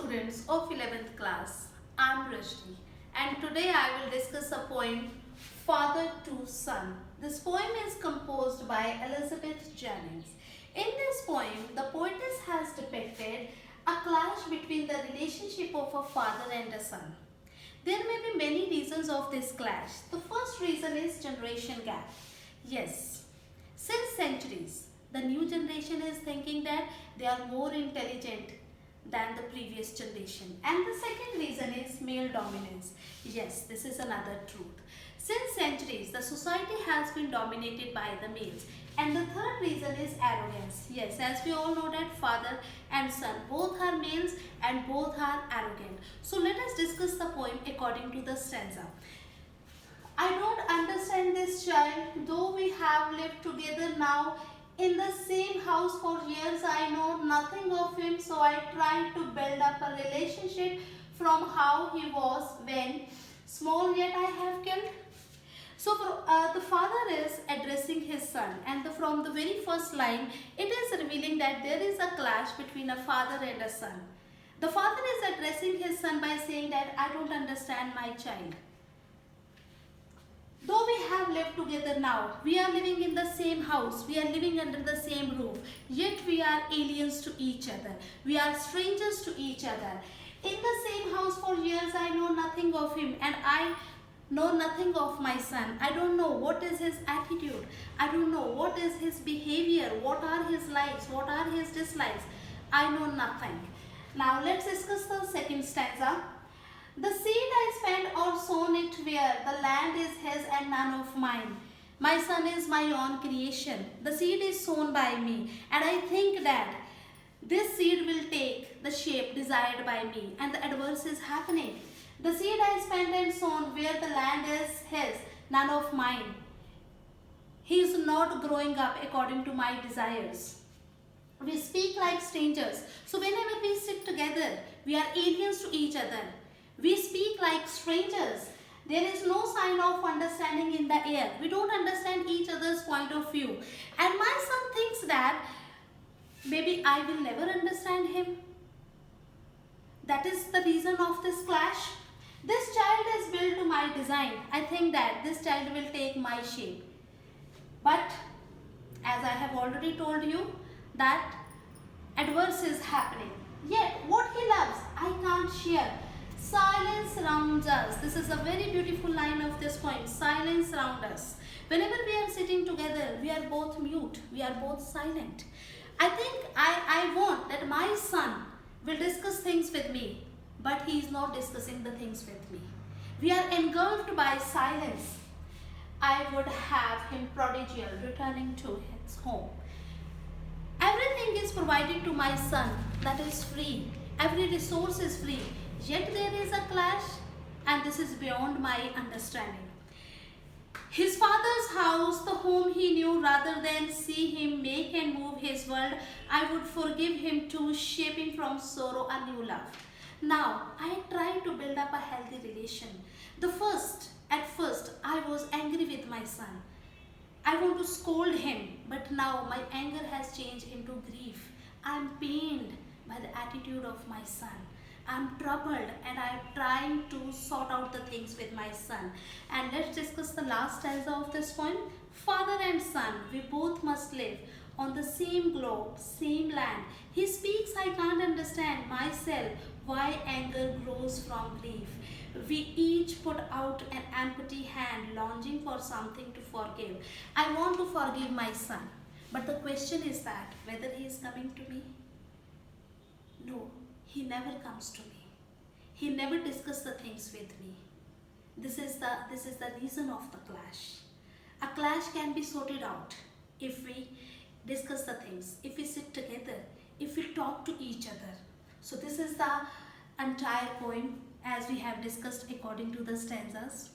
students of 11th class. I'm Rashmi and today I will discuss a poem Father to Son. This poem is composed by Elizabeth Jennings. In this poem, the poetess has depicted a clash between the relationship of a father and a son. There may be many reasons of this clash. The first reason is generation gap. Yes, since centuries, the new generation is thinking that they are more intelligent than the previous generation. And the second reason is male dominance. Yes, this is another truth. Since centuries, the society has been dominated by the males. And the third reason is arrogance. Yes, as we all know that father and son, both are males and both are arrogant. So let us discuss the poem according to the stanza. I don't understand this child, though we have lived together now in the same house for years. I know nothing of him, so I try to build up a relationship from how he was when small, yet I have killed. So the father is addressing his son, and from the very first line, it is revealing that there is a clash between a father and a son. The father is addressing his son by saying that I don't understand my child. Though we have lived together now, we are living in the same house, we are living under the same roof, yet we are aliens to each other. We are strangers to each other. In the same house for years, I know nothing of him and I know nothing of my son. I don't know what is his attitude. I don't know what is his behavior, what are his likes, what are his dislikes. I know nothing. Now let's discuss the second stanza. The seed I spent or sown it where the land is his and none of mine. My son is my own creation. The seed is sown by me and I think that this seed will take the shape desired by me and the adverse is happening. The seed I spent and sown where the land is his, none of mine. He is not growing up according to my desires. We speak like strangers. So whenever we sit together, we are aliens to each other. We speak like strangers. There is no sign of understanding in the air. We don't understand each other's point of view. And my son thinks that maybe I will never understand him. That is the reason of this clash. This child is built to my design. I think that this child will take my shape. But as I have already told you that adverse is happening. Yet what he loves, I can't share. Silence surrounds us. This is a very beautiful line of this poem. Silence surrounds us. Whenever we are sitting together, we are both mute. We are both silent. I think I want that my son will discuss things with me, but he is not discussing the things with me. We are engulfed by silence. I would have him prodigal, returning to his home. Everything is provided to my son, that is free. Every resource is free. Yet there is a clash, and this is beyond my understanding. His father's house, the home he knew, rather than see him make and move his world, I would forgive him too, shaping from sorrow a new love. Now, I try to build up a healthy relation. At first, I was angry with my son. I want to scold him, but now my anger has changed into grief. I am pained by the attitude of my son. I'm troubled and I'm trying to sort out the things with my son. And let's discuss the last stanza of this poem. Father and son, we both must live on the same globe, same land. He speaks, I can't understand myself why anger grows from grief. We each put out an empty hand, longing for something to forgive. I want to forgive my son. But the question is that whether he is coming to me? No. He never comes to me. He never discusses the things with me. This is the reason of the clash. A clash can be sorted out if we discuss the things, if we sit together, if we talk to each other. So this is the entire poem as we have discussed according to the stanzas.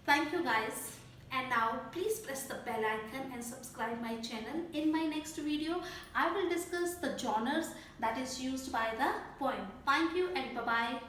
Thank you guys. And now please press the bell icon and subscribe my channel. In my next video, I will discuss the genres that is used by the poem. Thank you and bye-bye.